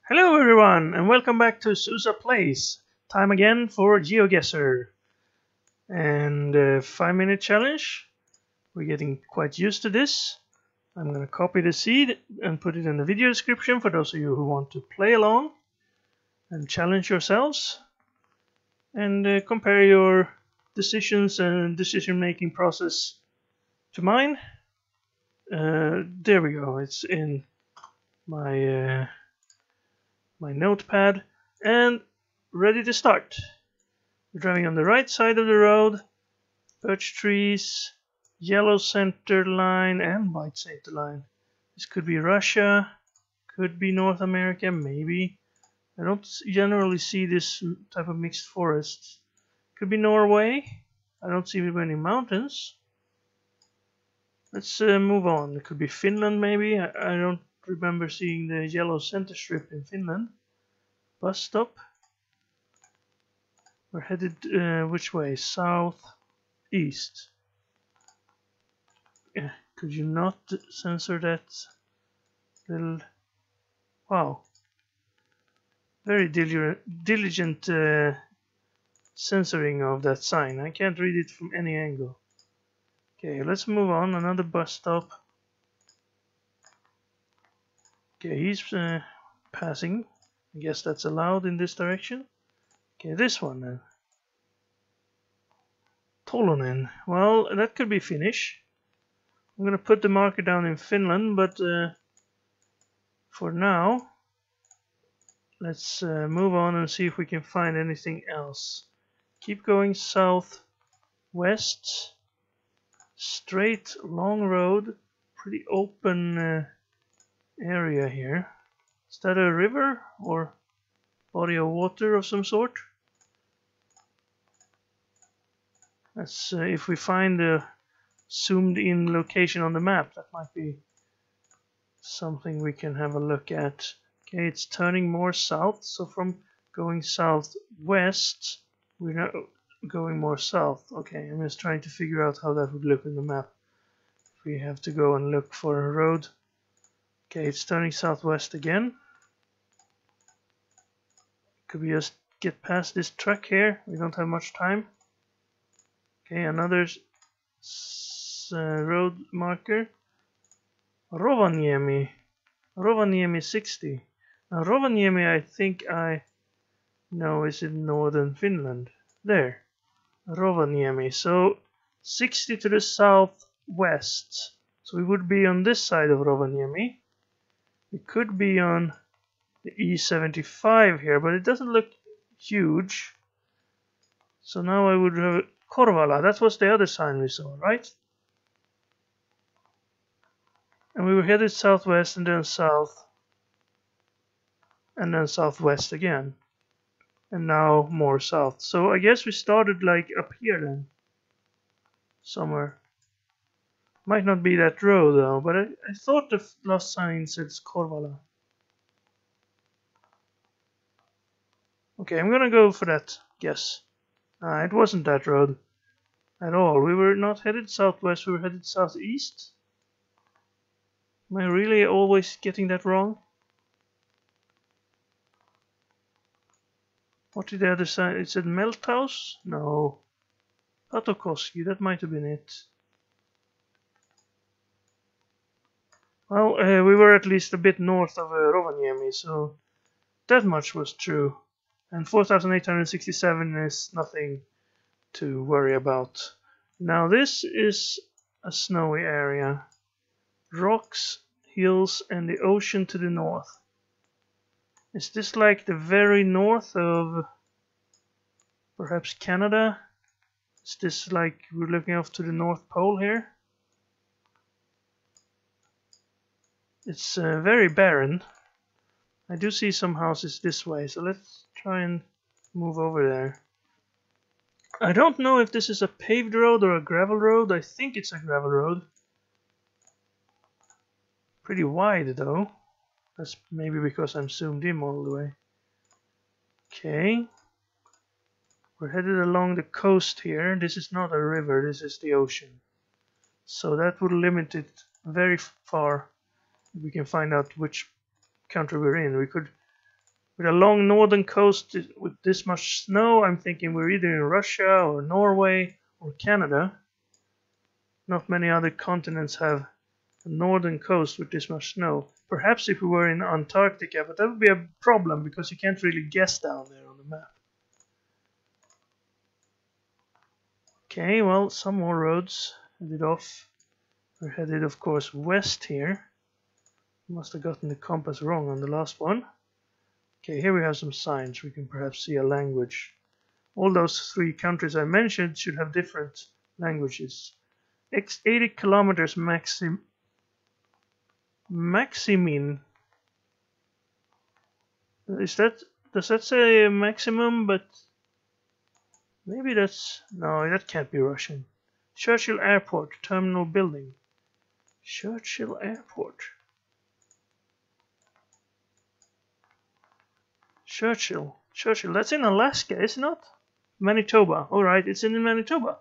Hello everyone and welcome back to Sousa Plays. Time again for GeoGuessr. And 5-minute challenge. We're getting quite used to this. I'm going to copy the seed and put it in the video description for those of you who want to play along and challenge yourselves. And compare your decisions and decision making process to mine. There we go, it's in my notepad and ready to start. We're driving on the right side of the road, birch trees, yellow center line and white center line. This could be Russia, could be North America, maybe. I don't generally see this type of mixed forests. Could be Norway. I don't see many mountains. Let's move on. It could be Finland maybe. I don't remember seeing the yellow center strip in Finland. Bus stop. We're headed which way? South, east. Could you not censor that little... Wow. Very diligent censoring of that sign. I can't read it from any angle. Okay, let's move on. Another bus stop. Okay, he's passing. I guess that's allowed in this direction. Okay, this one then. Tolonen. Well, that could be Finnish. I'm gonna put the marker down in Finland, but for now, let's move on and see if we can find anything else. Keep going southwest. Straight, long road. Pretty open area here. Is that a river or body of water of some sort? Let's if we find the zoomed in location on the map, that might be something we can have a look at. Okay, it's turning more south, so from going southwest, we're now going more south. Okay, I'm just trying to figure out how that would look in the map. If we have to go and look for a road. Okay, it's turning southwest again. Could we just get past this truck here? We don't have much time. Okay, another road marker. Rovaniemi. Rovaniemi 60. Now Rovaniemi I think I know is in northern Finland. There. Rovaniemi. So 60 to the southwest. So we would be on this side of Rovaniemi. We could be on the E75 here, but it doesn't look huge. So now I would have Korvala. That was the other sign we saw, right? And we were headed southwest and then south. And then southwest again. And now more south. So I guess we started like up here then. Somewhere. Might not be that road though, but I thought the last sign said Korvala. Okay, I'm gonna go for that guess. It wasn't that road at all. We were not headed southwest, we were headed southeast. Am I really always getting that wrong? What did the other sign? It said Melthouse? No. Patokoski, that might have been it. Well, we were at least a bit north of Rovaniemi, so that much was true. And 4,867 is nothing to worry about. Now this is a snowy area. Rocks, hills and the ocean to the north. Is this like the very north of perhaps Canada? Is this like we're looking off to the North Pole here? It's very barren. I do see some houses this way, so let's try and move over there. I don't know if this is a paved road or a gravel road. I think it's a gravel road. Pretty wide though. That's maybe because I'm zoomed in all the way. Okay. We're headed along the coast here. This is not a river, this is the ocean. So that would limit it very far. We can find out which country we're in. We could With a long northern coast with this much snow, I'm thinking we're either in Russia or Norway or Canada. Not many other continents have a northern coast with this much snow. Perhaps if we were in Antarctica, but that would be a problem because you can't really guess down there on the map. Okay, well, some more roads headed off. We're headed, of course, west here. Must have gotten the compass wrong on the last one. Okay, here we have some signs. We can perhaps see a language. All those 3 countries I mentioned should have different languages. 80 kilometers maximin. Does that say maximum? But maybe that's, no, that can't be Russian. Churchill Airport, terminal building. Churchill Airport. Churchill, that's in Alaska, is it not? Manitoba, alright, it's in Manitoba.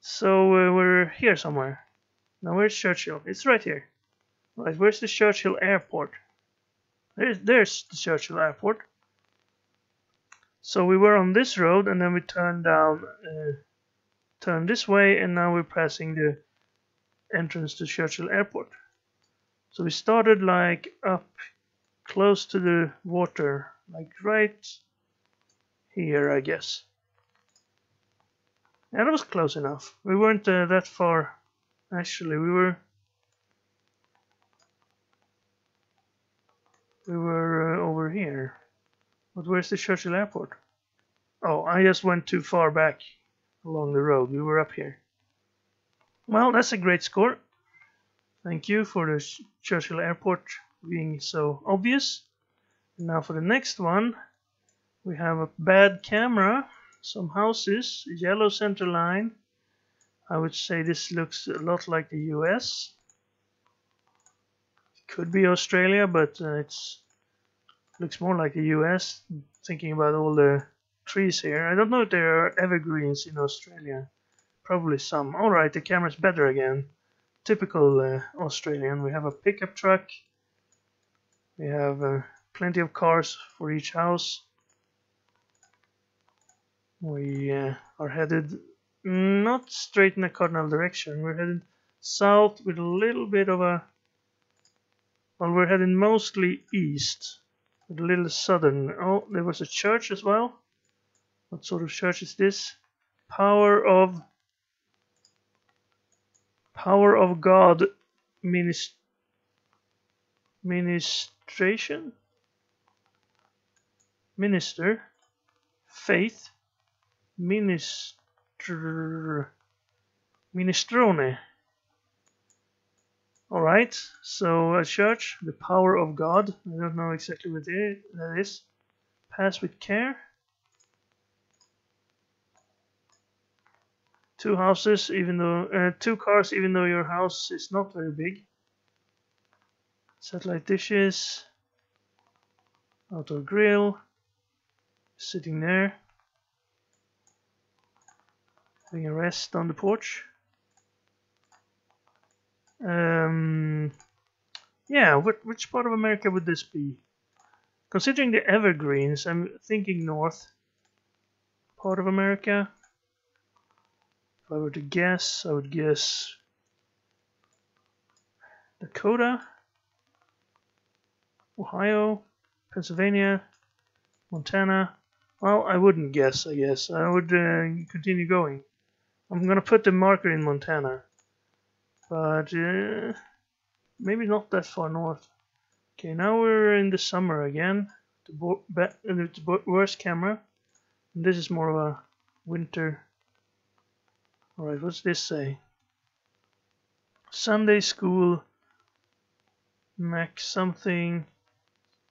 So we're here somewhere. Now where's Churchill? It's right here. Right, where's the Churchill Airport? There's the Churchill Airport. So we were on this road and then we turned down, turned this way, and now we're passing the entrance to Churchill Airport. So we started like up close to the water, like right here, I guess. And it was close enough. We weren't that far. Actually, we were over here. But where's the Churchill Airport? Oh, I just went too far back along the road. We were up here. Well, that's a great score. Thank you for the Churchill Airport being so obvious. And now for the next one, we have a bad camera, some houses, a yellow center line. I would say this looks a lot like the US. It could be Australia, but it's looks more like the US. Thinking about all the trees here. I don't know if there are evergreens in Australia. Probably some. Alright, the camera's better again. Typical Australian. We have a pickup truck. We have plenty of cars for each house. We are headed not straight in a cardinal direction. We're headed south with a little bit of a... Well, we're heading mostly east with a little southern. Oh, there was a church as well. What sort of church is this? Power of God ministration? Minister? Faith? Minestrone. Alright, so a church, the power of God. I don't know exactly what that is. Pass with care. 2 houses, even though 2 cars, even though your house is not very big. Satellite dishes. Outdoor grill. Sitting there. Having a rest on the porch. Yeah, which part of America would this be? Considering the evergreens, I'm thinking north part of America. If I were to guess, I would guess Dakota, Ohio, Pennsylvania, Montana. Well, I wouldn't guess, I guess. I would continue going. I'm gonna put the marker in Montana. But maybe not that far north. Okay, now we're in the summer again. The worst camera. And this is more of a winter. Alright, what's this say? Sunday school. Mac something.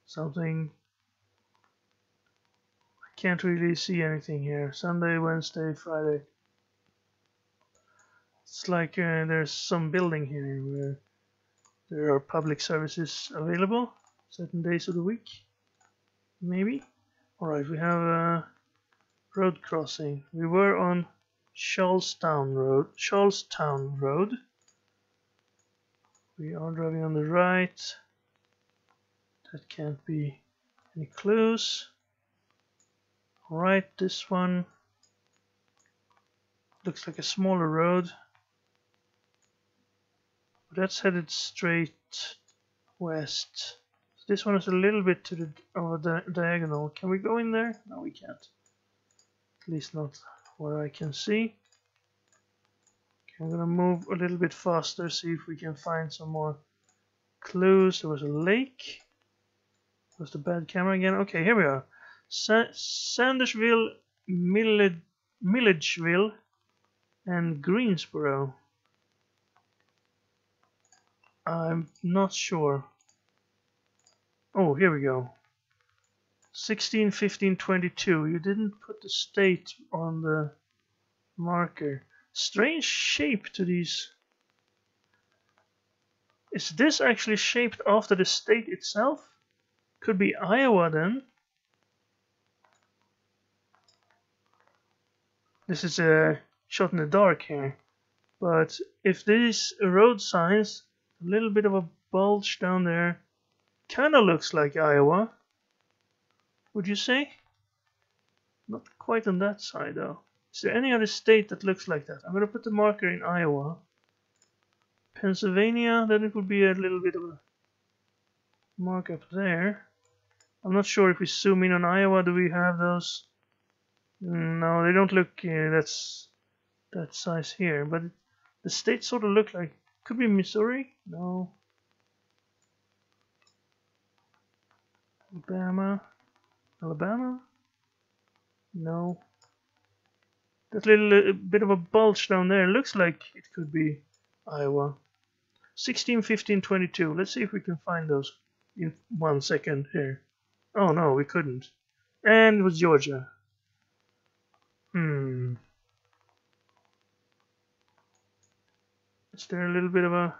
Something. I can't really see anything here. Sunday, Wednesday, Friday. It's like there's some building here where there are public services available certain days of the week. Maybe. Alright, we have a road crossing. We were on Charlestown Road. We are driving on the right That can't be any clues. Alright, this one looks like a smaller road. But that's headed straight west. This one is a little bit to the diagonal. Can we go in there? No, we can't. At least not where I can see. Okay, I'm gonna move a little bit faster, see if we can find some more clues. There was a lake. Was the bad camera again? Okay, here we are. Sandersville, Milledgeville, and Greensboro. I'm not sure. Oh, here we go. 16, 15, 22. You didn't put the state on the marker. Strange shape to these. Is this actually shaped after the state itself? Could be Iowa then. This is a shot in the dark here. But if these road signs, a little bit of a bulge down there, kinda looks like Iowa. Would you say? Not quite on that side though. Is there any other state that looks like that? I'm gonna put the marker in Iowa. Pennsylvania, then it would be a little bit of a mark up there. I'm not sure if we zoom in on Iowa, do we have those? No, they don't look that's that size here, but the states sort of look like, could be Missouri? No. Alabama? No. That little bit of a bulge down there looks like it could be Iowa. 16, 15, 22. Let's see if we can find those in 1 second here. Oh no, we couldn't. And it was Georgia. Is there a little bit of a...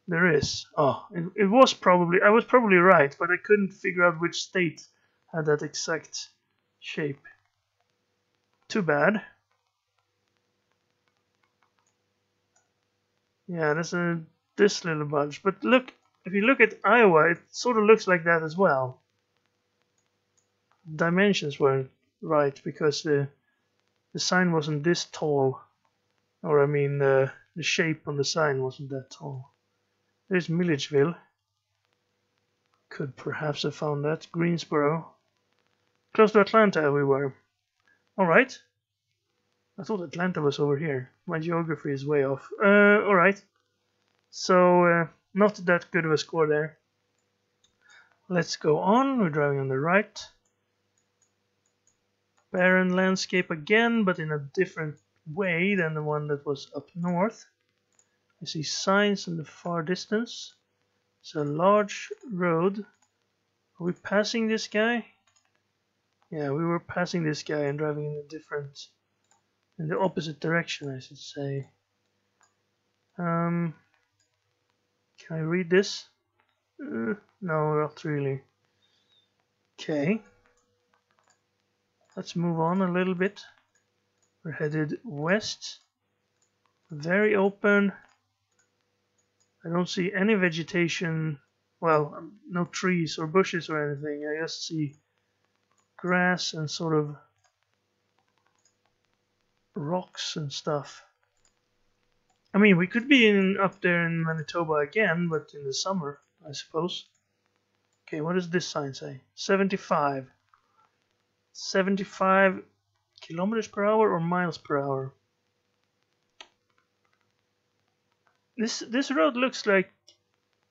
There is. Oh, it was probably... I was probably right, but I couldn't figure out which state had that exact shape. Too bad. Yeah, that's this little bunch. But look, if you look at Iowa, it sort of looks like that as well. Dimensions weren't right because the sign wasn't this tall. Or I mean, the shape on the sign wasn't that tall. There's Milledgeville. Could perhaps have found that. Greensboro. Close to Atlanta we were. Alright. I thought Atlanta was over here. My geography is way off. Alright. So, not that good of a score there. Let's go on. We're driving on the right. Barren landscape again, but in a different way than the one that was up north. I see signs in the far distance. It's a large road. Are we passing this guy? Yeah, we were passing this guy and driving in the opposite direction, I should say. Can I read this? No, not really. Okay. Let's move on a little bit. We're headed west. Very open. I don't see any vegetation. Well, no trees or bushes or anything. I just see grass and sort of rocks and stuff. I mean, we could be up there in Manitoba again, but in the summer, I suppose. Okay, what does this sign say? 75. 75 kilometers per hour or miles per hour? This road looks like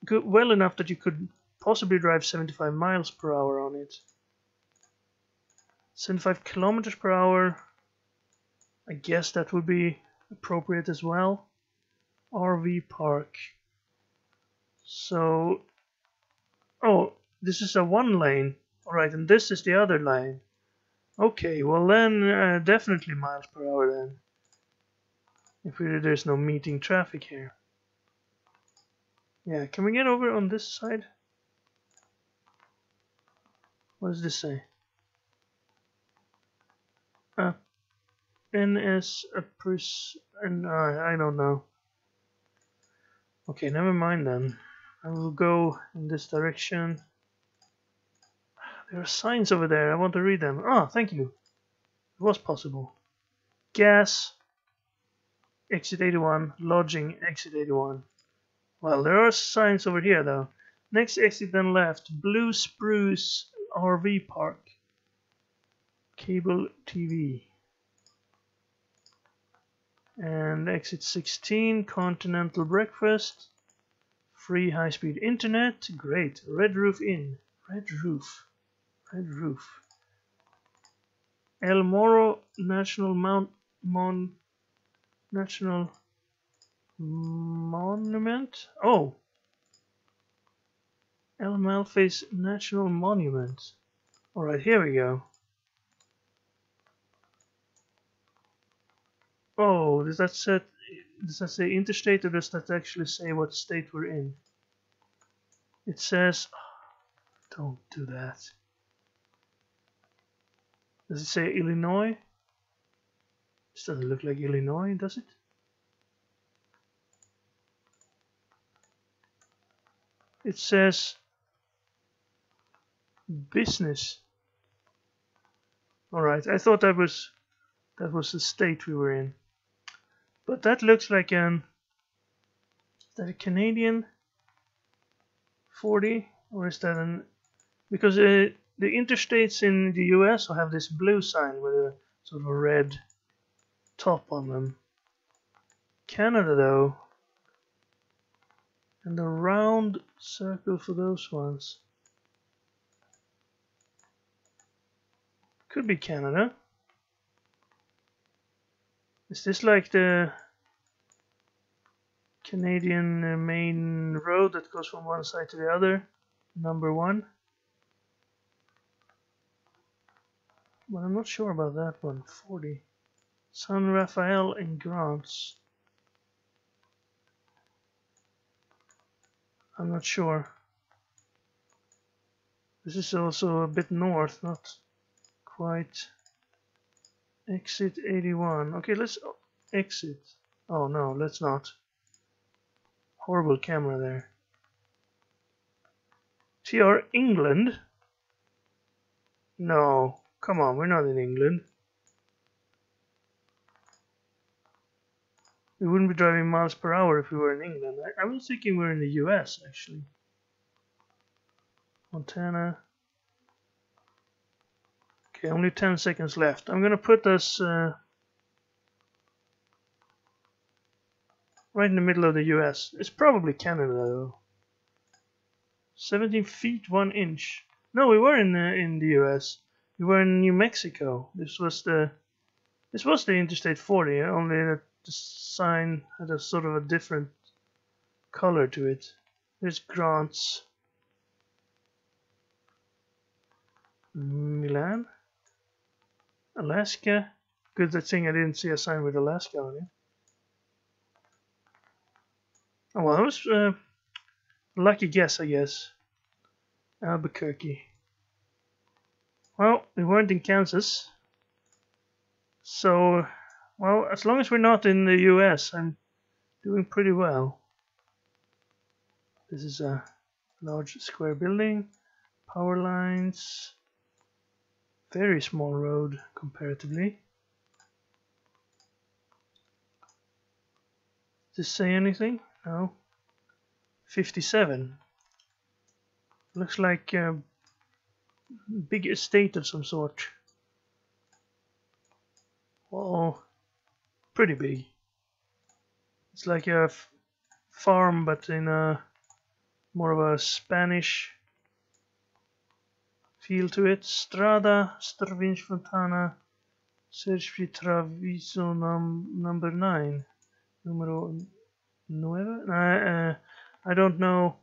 good, well enough that you could possibly drive 75 miles per hour on it. 75 kilometers per hour. I guess that would be appropriate as well. RV park. So, oh, this is a one lane. Alright, and this is the other lane. Okay, well then definitely miles per hour then. If there's no meeting traffic here. Yeah, can we get over on this side? What does this say? NS a person. I don't know. Okay, never mind then. I will go in this direction. There are signs over there. I want to read them. Ah, thank you. It was possible. Gas, exit 81. Lodging, exit 81. Well, there are signs over here though. Next exit then left. Blue Spruce RV Park. Cable TV. And exit 16. Continental Breakfast. Free high-speed internet. Great. Red Roof Inn. Red Roof. Red Roof. El Morro National National Monument. Oh, El Malface National Monument. All right, here we go. Oh, does that say interstate, or does that actually say what state we're in? It says, don't do that. Does it say Illinois? This doesn't look like Illinois, does it? It says business. Alright, I thought that was the state we were in. But that looks like is that a Canadian 40? Or is that an... Because the interstates in the US will have this blue sign with a sort of a red top on them. Canada though, and the round circle for those ones. Could be Canada. Is this like the Canadian main road that goes from one side to the other? Number 1? But I'm not sure about that one. 40. San Rafael and Grants. I'm not sure. This is also a bit north, not quite. Exit 81. Okay, let's exit. Oh no, let's not. Horrible camera there. TR England? No, come on, we're not in England. We wouldn't be driving miles per hour if we were in England. I was thinking we're in the US actually. Montana. Okay, only 10 seconds left. I'm gonna put us right in the middle of the US. It's probably Canada though. 17 feet 1 inch. No, we were in the US. We were in New Mexico. This was the Interstate 40. Only that the sign had a sort of a different color to it. There's Grants. Milan. Alaska. Good thing I didn't see a sign with Alaska on it. Oh well, that was a lucky guess, I guess. Albuquerque. Well, we weren't in Kansas. So, well, as long as we're not in the US, I'm doing pretty well. This is a large square building. Power lines. Very small road comparatively. Does this say anything? No. 57. Looks like a big estate of some sort. Oh, pretty big. It's like a farm, but in a more of a Spanish feel to it. Strada Stravinch Fontana Sergi Traviso number 9. Numero 9. I don't know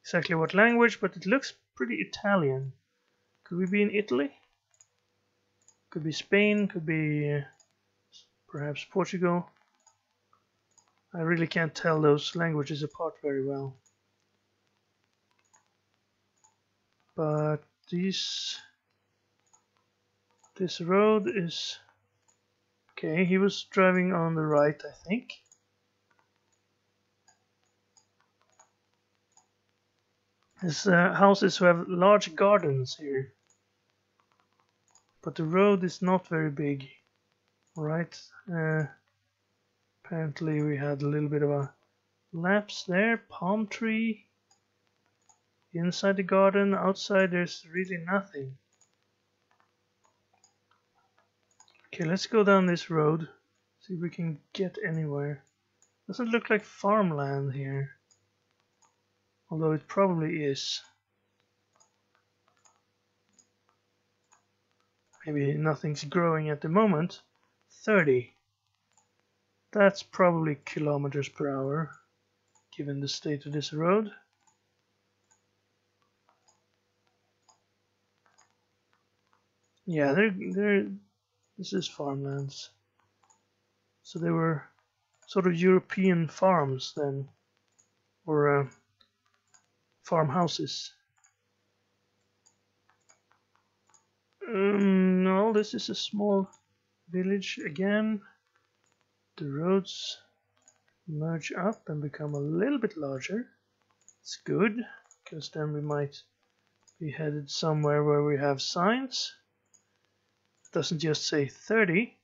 exactly what language, but it looks pretty Italian. Could we be in Italy? Could be Spain, could be perhaps Portugal. I really can't tell those languages apart very well. But this road is... Okay, he was driving on the right, I think. There's houses who have large gardens here. But the road is not very big. Alright. Apparently we had a little bit of a lapse there. Palm tree. Inside the garden, outside there's really nothing. Okay, let's go down this road. See if we can get anywhere. Doesn't look like farmland here. Although it probably is. Maybe nothing's growing at the moment. 30. That's probably kilometers per hour, given the state of this road. Yeah, this is farmlands. So they were sort of European farms then, or farmhouses. No, this is a small village again. The roads merge up and become a little bit larger. It's good, because then we might be headed somewhere where we have signs. It doesn't just say 30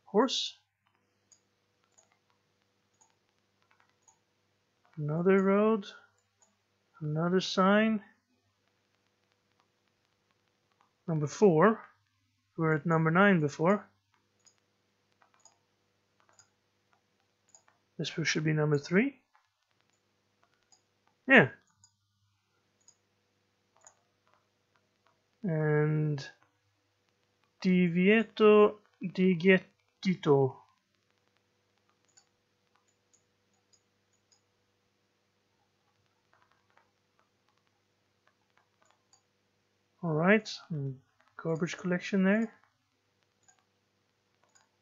horse. Another road, another sign. Number 4. We were at number 9 before. This should be number 3. Yeah. And Divieto di Ghettito. Alright, garbage collection there.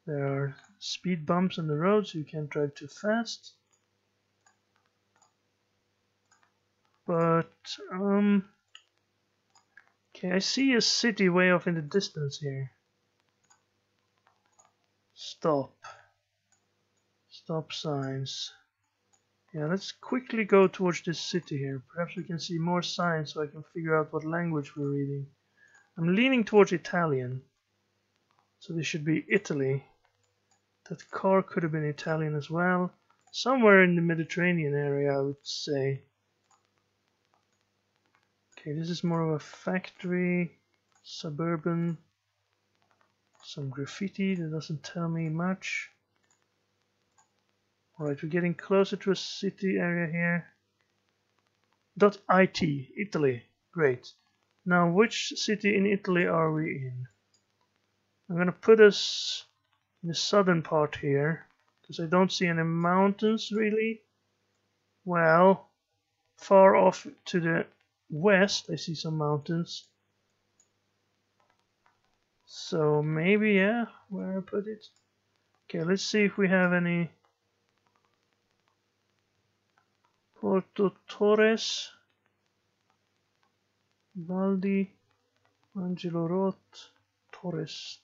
There are speed bumps on the road, so you can't drive too fast. But, okay, I see a city way off in the distance here. Stop. Stop signs. Yeah, let's quickly go towards this city here. Perhaps we can see more signs so I can figure out what language we're reading. I'm leaning towards Italian. So this should be Italy. That car could have been Italian as well. Somewhere in the Mediterranean area, I would say. Okay, this is more of a factory, suburban. Some graffiti that doesn't tell me much. Alright, we're getting closer to a city area here. .it, Italy. Great. Now, which city in Italy are we in? I'm gonna put us in the southern part here, because I don't see any mountains really. Well, far off to the west I see some mountains. So maybe, yeah, where I put it. Okay, let's see if we have any. Porto Torres, Valdi, Angelo Roth, Torres,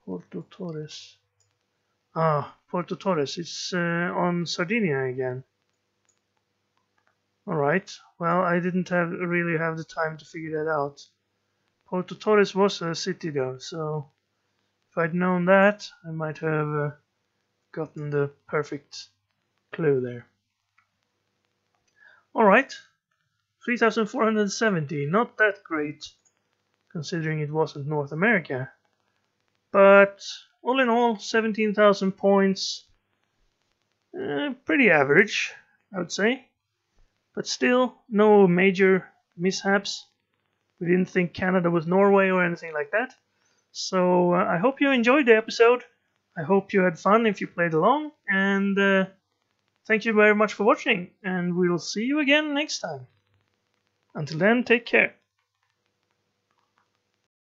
Porto Torres. Ah, Porto Torres, it's on Sardinia again. Alright, well, I didn't really have the time to figure that out. Porto Torres was a city though, so if I'd known that, I might have gotten the perfect clue there. Alright, 3,470, not that great, considering it wasn't North America. But all in all, 17,000 points, pretty average, I would say. But still, no major mishaps. We didn't think Canada was Norway or anything like that. So I hope you enjoyed the episode. I hope you had fun if you played along. And thank you very much for watching. And we will see you again next time. Until then, take care.